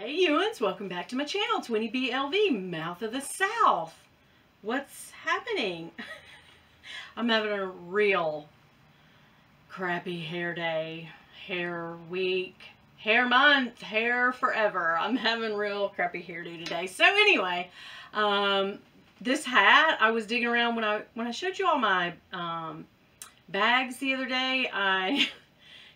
Hey Ewans, welcome back to my channel, 20BLV, Mouth of the South. What's happening? I'm having a real crappy hair day, hair week, hair month, hair forever. I'm having real crappy hairdo today. So anyway, this hat, I was digging around when I showed you all my bags the other day. I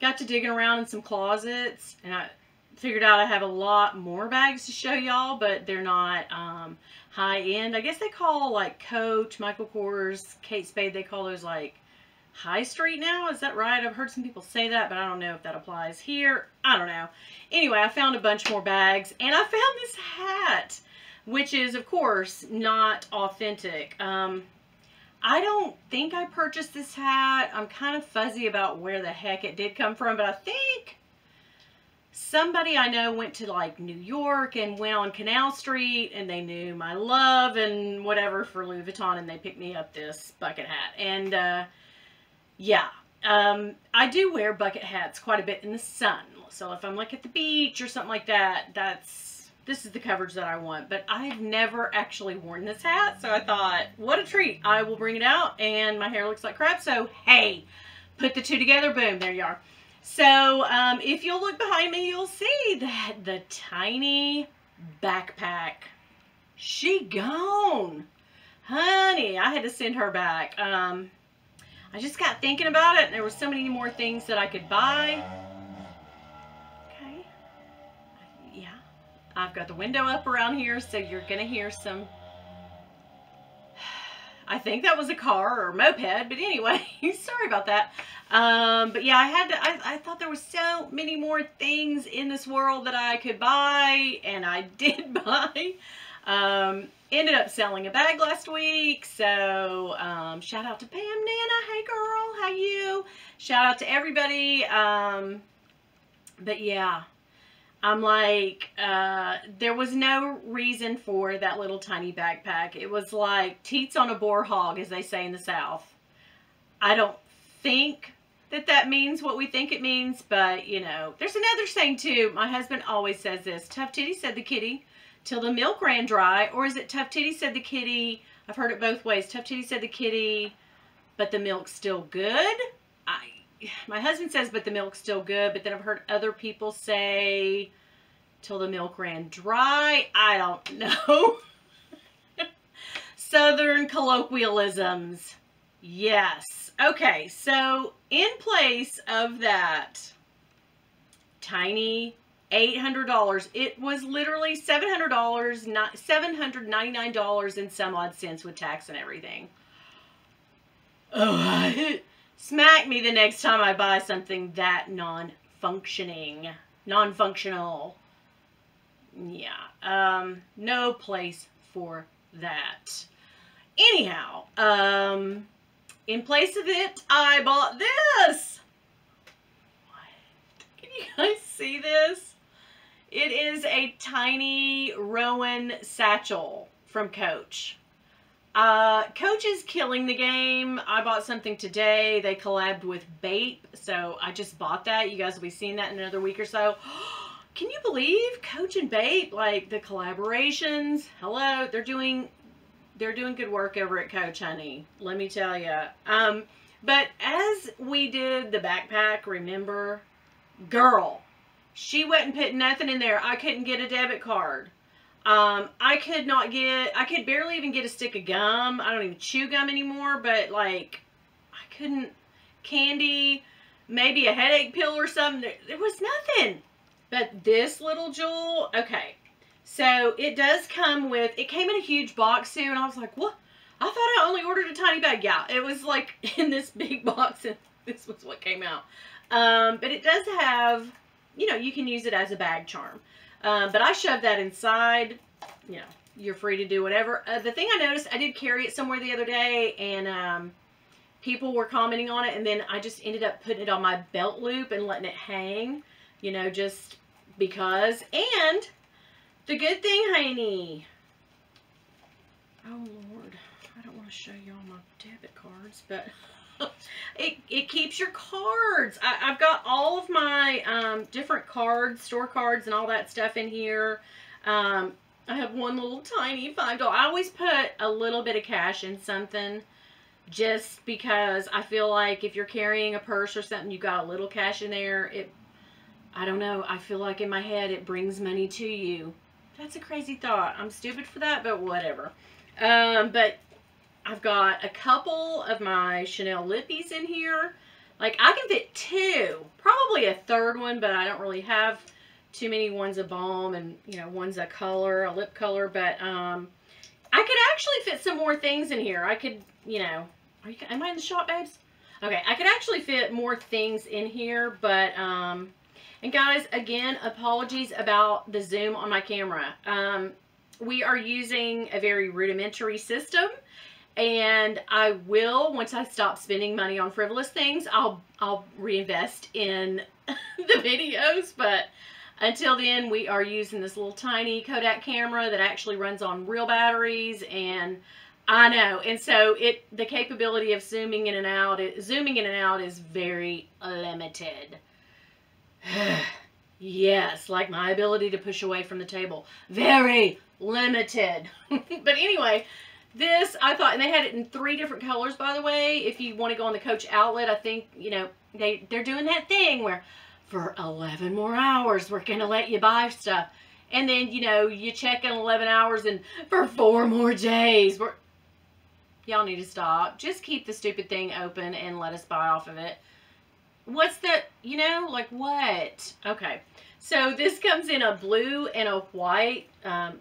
got to digging around in some closets, and I figured out I have a lot more bags to show y'all, but they're not high end. I guess they call like Coach, Michael Kors, Kate Spade, they call those like high street now. Is that right? I've heard some people say that, but I don't know if that applies here. I don't know. Anyway, I found a bunch more bags, and I found this hat, which is of course not authentic. I don't think I purchased this hat. I'm kind of fuzzy about where the heck it did come from, but I think somebody I know went to like New York and went on Canal Street, and they knew my love and whatever for Louis Vuitton, and they picked me up this bucket hat. And yeah, I do wear bucket hats quite a bit in the sun. So if I'm like at the beach or something like that, this is the coverage that I want. But I've never actually worn this hat, so I thought, what a treat. I will bring it out, and my hair looks like crap, so hey, put the two together, boom, there you are. So, if you'll look behind me, you'll see that the tiny backpack, she gone. Honey, I had to send her back. I just got thinking about it, and there were so many more things that I could buy. Okay. Yeah. I've got the window up around here, so you're going to hear some... I think that was a car or a moped, but anyway, sorry about that. But yeah, I thought there was so many more things in this world that I could buy, and I did buy. Ended up selling a bag last week, so shout out to Pam, Nana, hey girl, how you? Shout out to everybody. But yeah, I'm like, there was no reason for that little tiny backpack. It was like teats on a boar hog, as they say in the South. I don't think that means what we think it means, but you know, there's another saying too. My husband always says this: tough titty said the kitty till the milk ran dry. Or is it tough titty said the kitty? I've heard it both ways. Tough titty said the kitty, but the milk's still good. My husband says, but the milk's still good, but then I've heard other people say till the milk ran dry. I don't know. Southern colloquialisms. Yes. Okay, so in place of that tiny $800, it was literally $700, $799 and some odd cents with tax and everything. Oh, smack me the next time I buy something that non-functional. Yeah, no place for that. Anyhow, in place of it, I bought this. What? Can you guys see this? It is a tiny Rowan satchel from Coach. Coach is killing the game. I bought something today. They collabed with Bape, so I just bought that. You guys will be seeing that in another week or so. Can you believe Coach and Bape, like the collaborations? Hello, they're doing good work over at Coach, honey. Let me tell you. But as we did the backpack, remember, girl, she wasn't putting nothing in there. I couldn't get a debit card. I could barely even get a stick of gum. I don't even chew gum anymore, but like, I couldn't, candy, maybe a headache pill or something. There was nothing. But this little jewel, okay. So it does come with, it came in a huge box too, and I was like, what? I thought I only ordered a tiny bag. Yeah, it was like in this big box, and this was what came out. But it does have, you know, you can use it as a bag charm. But I shoved that inside. You know, you're free to do whatever. The thing I noticed, I did carry it somewhere the other day, and people were commenting on it, and then I just ended up putting it on my belt loop and letting it hang, you know, just because. And the good thing, honey. Oh, Lord. I don't want to show you all my debit cards, but It keeps your cards. I've got all of my different cards, store cards and all that stuff in here. I have one little tiny $5. I always put a little bit of cash in something just because I feel like if you're carrying a purse or something, you got a little cash in there. I don't know. I feel like in my head it brings money to you. That's a crazy thought. I'm stupid for that, but whatever. But I've got a couple of my Chanel lippies in here. Like, I can fit 2. Probably a third one, but I don't really have too many. One's a balm and, you know, one's a color, a lip color. But I could actually fit some more things in here. I could, you know, am I in the shop, babes? Okay, I could actually fit more things in here, but, and guys, again, apologies about the zoom on my camera. We are using a very rudimentary system, and I will, once I stop spending money on frivolous things, I'll reinvest in the videos, but until then, we are using this little tiny Kodak camera that actually runs on real batteries, and I know, and so the capability of zooming in and out is very limited. Yes, like my ability to push away from the table, very limited. But anyway, this I thought, and they had it in 3 different colors, by the way. If you want to go on the Coach outlet, I think, you know, they're doing that thing where for 11 more hours we're gonna let you buy stuff, and then, you know, you check in 11 hours and for 4 more days y'all need to stop. Just keep the stupid thing open and let us buy off of it. What's the, you know, like what? Okay, so this comes in a blue and a white,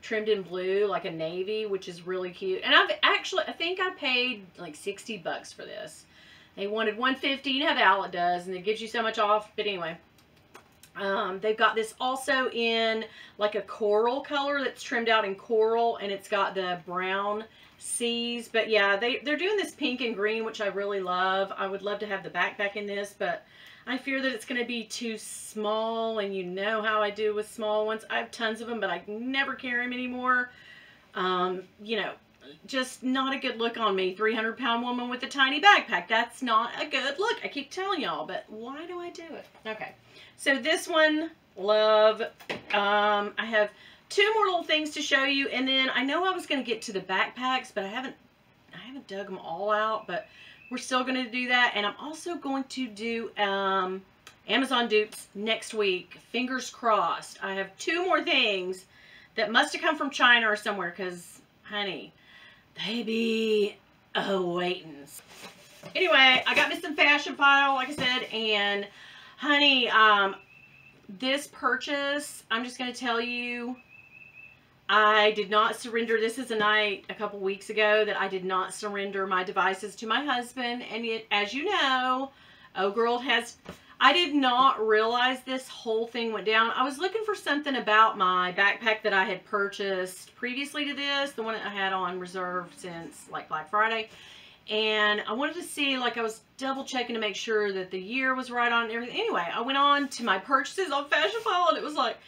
trimmed in blue, like a navy, which is really cute. And I think I paid like $60 for this. They wanted $150. You know how the outlet does, and it gives you so much off. But anyway, they've got this also in like a coral color that's trimmed out in coral, and it's got the brown C's. But yeah, they're doing this pink and green, which I really love. I would love to have the backpack in this, but I fear that it's going to be too small, and you know how I do with small ones. I have tons of them, but I never carry them anymore. You know, just not a good look on me. 300-pound woman with a tiny backpack. That's not a good look. I keep telling y'all, but why do I do it? Okay, so this one, love. I have 2 more little things to show you, and then I know I was going to get to the backpacks, but I haven't dug them all out, but we're still going to do that. And I'm also going to do Amazon dupes next week. Fingers crossed. I have 2 more things that must have come from China or somewhere, because, honey, they be waiting. Anyway, I got me some Fashionphile, like I said, and, honey, this purchase, I'm just going to tell you, I did not surrender. This is a night a couple weeks ago that I did not surrender my devices to my husband. And yet, as you know, I did not realize this whole thing went down. I was looking for something about my backpack that I had purchased previously to this, the one that I had on reserve since like Black Friday. And I wanted to see, like, I was double checking to make sure that the year was right on and everything. Anyway, I went on to my purchases on Fashionphile, and it was like,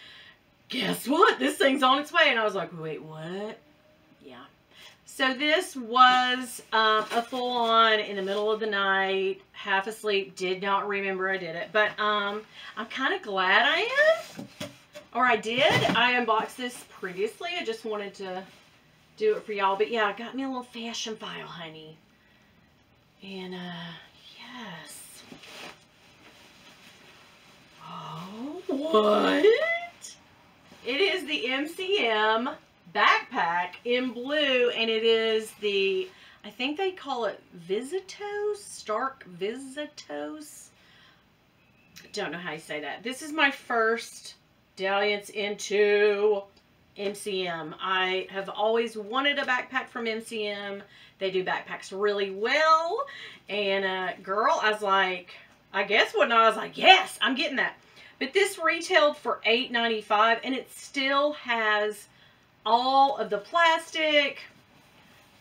guess what? This thing's on its way. And I was like, wait, what? Yeah. So this was a full-on in the middle of the night, half asleep, did not remember I did it. But I'm kind of glad I am. Or I did. I unboxed this previously. I just wanted to do it for y'all. But yeah, I got me a little Fashionphile, honey. And, yes. Oh, what? It is the MCM backpack in blue, and it is the, I think they call it Visitos, Stark Visitos. Don't know how you say that. This is my first dalliance into MCM. I have always wanted a backpack from MCM. They do backpacks really well, and girl, I was like, I guess what not, I was like, yes, I'm getting that. But this retailed for $8.95, and it still has all of the plastic,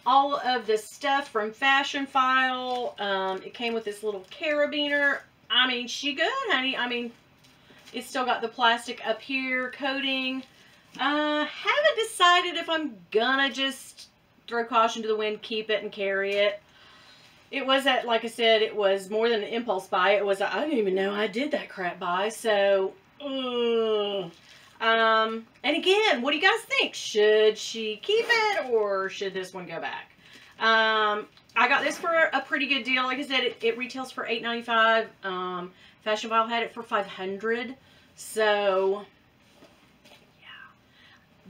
all of the stuff from Fashionphile. It came with this little carabiner. I mean, she good, honey. I mean, it's still got the plastic up here, coating. Haven't decided if I'm gonna just throw caution to the wind, keep it, and carry it. it was at, like I said, it was more than an impulse buy. It was, I didn't even know I did that crap buy. So, and again, what do you guys think? Should she keep it or should this one go back? I got this for a pretty good deal. Like I said, it retails for $8.95. Fashionphile had it for $500. So, yeah.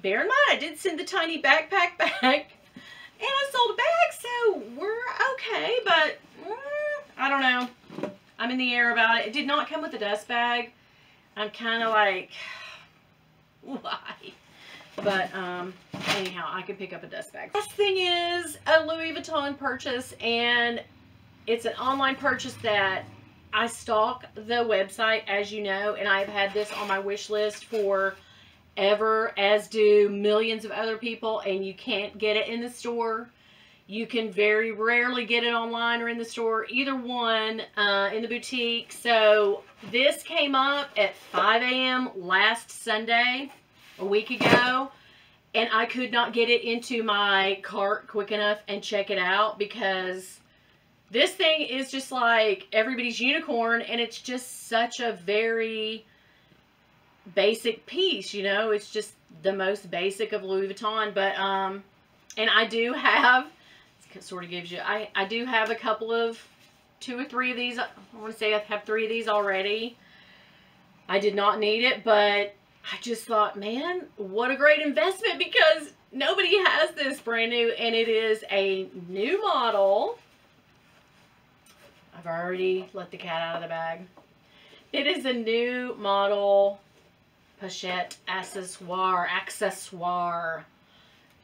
Bear in mind, I did send the tiny backpack back. And I sold a bag, so we're okay. But, I don't know. I'm in the air about it. It did not come with a dust bag. I'm kind of like, why? But, anyhow, I could pick up a dust bag. Last thing is a Louis Vuitton purchase, and it's an online purchase that I stalk the website, as you know, and I've had this on my wish list for ever, as do millions of other people, and you can't get it in the store. You can very rarely get it online or in the store, either one, in the boutique. So this came up at 5 a.m. last Sunday, a week ago, and I could not get it into my cart quick enough and check it out, because this thing is just like everybody's unicorn, and it's just such a very basic piece, you know. It's just the most basic of Louis Vuitton. But and I do have, it sort of gives you, I do have a couple of 2 or 3 of these. I want to say I have 3 of these already. I did not need it, but I just thought, man, what a great investment, because nobody has this brand new, and it is a new model. I've already let the cat out of the bag. It is a new model pochette accessoire.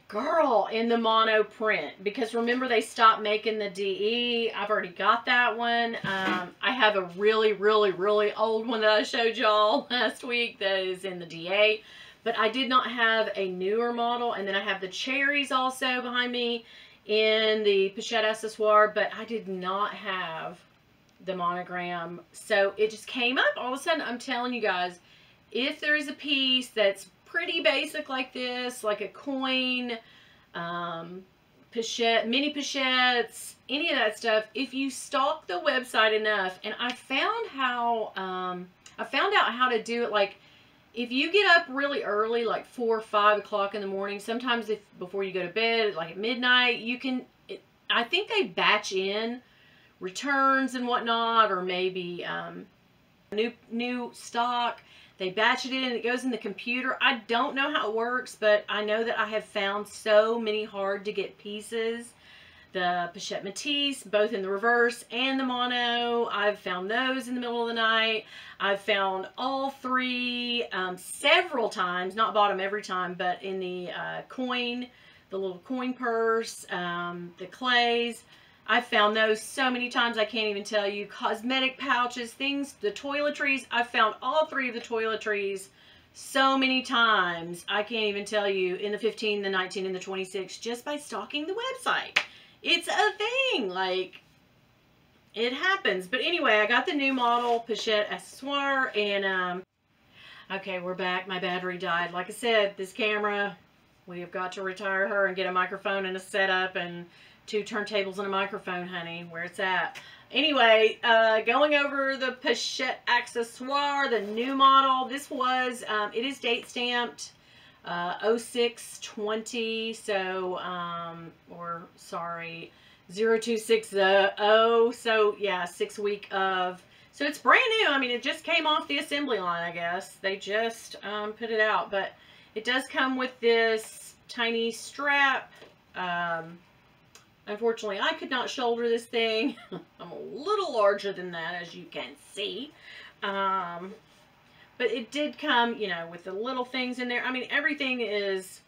Girl, in the mono print. Because remember, they stopped making the DE. I've already got that one. I have a really, really, really old one that I showed y'all last week that is in the DA. But I did not have a newer model. And then I have the cherries also behind me in the pochette accessoire. But I did not have the monogram. So it just came up all of a sudden. I'm telling you guys, if there is a piece that's pretty basic like this, like a coin, pochette, mini pochettes, any of that stuff, if you stalk the website enough, and I found out how to do it. Like, if you get up really early, like 4 or 5 o'clock in the morning, sometimes before you go to bed, like at midnight, you can, I think they batch in returns and whatnot, or maybe new stock. They batch it in and it goes in the computer. I don't know how it works, but I know that I have found so many hard to get pieces. The Pochette Matisse, both in the reverse and the mono. I've found those in the middle of the night. I've found all 3 several times. Not bought them every time, but in the coin, the little coin purse, the clays. I've found those so many times I can't even tell you. Cosmetic pouches, things, the toiletries. I've found all 3 of the toiletries so many times. I can't even tell you, in the 15, the 19, and the 26, just by stalking the website. It's a thing. Like, it happens. But anyway, I got the new model pochette accessoire, and okay, we're back. My battery died. Like I said, this camera, we have got to retire her and get a microphone and a setup and 2 turntables and a microphone, honey. Where it's at. Anyway, going over the pochette accessoire, the new model. This was, it is date stamped 0620. So, or sorry, 0260. So yeah, 6 week of. So it's brand new. I mean, it just came off the assembly line, I guess. They just put it out, but it does come with this tiny strap. Unfortunately, I could not shoulder this thing. I'm a little larger than that, as you can see. But it did come, you know, with the little things in there. I mean, everything is,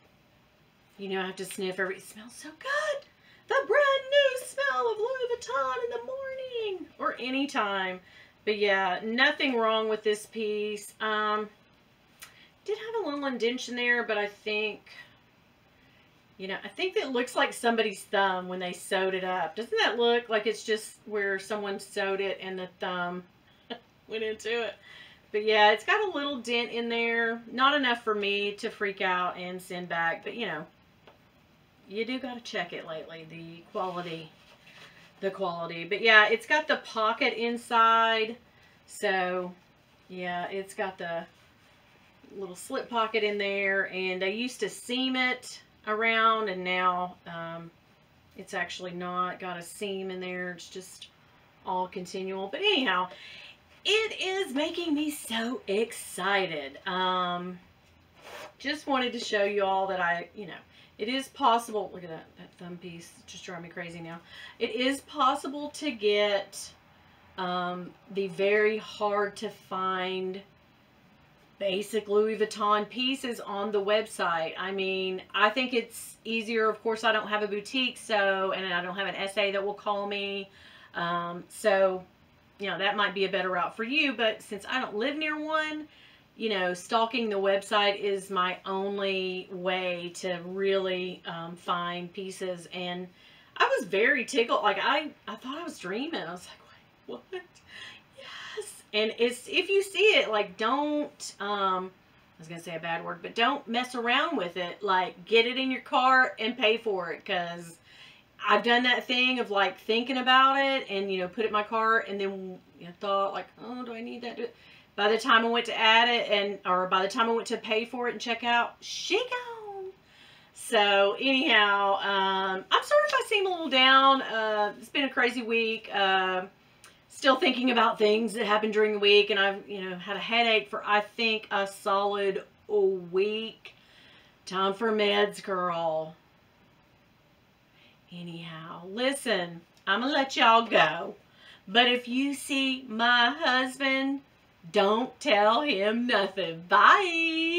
you know, I have to sniff every, it smells so good. The brand new smell of Louis Vuitton in the morning or anytime. But yeah, nothing wrong with this piece. Did have a little indentation there, but I think, you know, I think it looks like somebody's thumb when they sewed it up. Doesn't that look like it's just where someone sewed it and the thumb went into it? But yeah, it's got a little dent in there. Not enough for me to freak out and send back. But, you know, you do got to check it lately, the quality the quality. But yeah, it's got the pocket inside. So yeah, it's got the little slip pocket in there, and I used to seam it around, and now it's actually not got a seam in there. It's just all continual. But anyhow, it is making me so excited. Just wanted to show you all that it is possible. Look at that thumb piece. It's just driving me crazy now. It is possible to get the very hard to find basic Louis Vuitton pieces on the website. I mean, I think it's easier. Of course, I don't have a boutique, and I don't have an SA that will call me. So, that might be a better route for you. But since I don't live near one, stalking the website is my only way to really find pieces. And I was very tickled. Like, I thought I was dreaming. I was like, wait, what? Yes. And if you see it, like, don't, I was going to say a bad word, but don't mess around with it. Like, get it in your cart and pay for it. Because I've done that thing of, like, thinking about it and, put it in my cart and then thought, like, oh, do I need that? By the time I went to add it, or by the time I went to pay for it and check out, she gone. So anyhow, I'm sorry if I seem a little down. It's been a crazy week. Still thinking about things that happened during the week, and I've had a headache for I think a solid week. Time for meds, girl. Anyhow, listen, I'm gonna let y'all go. But if you see my husband, don't tell him nothing. Bye.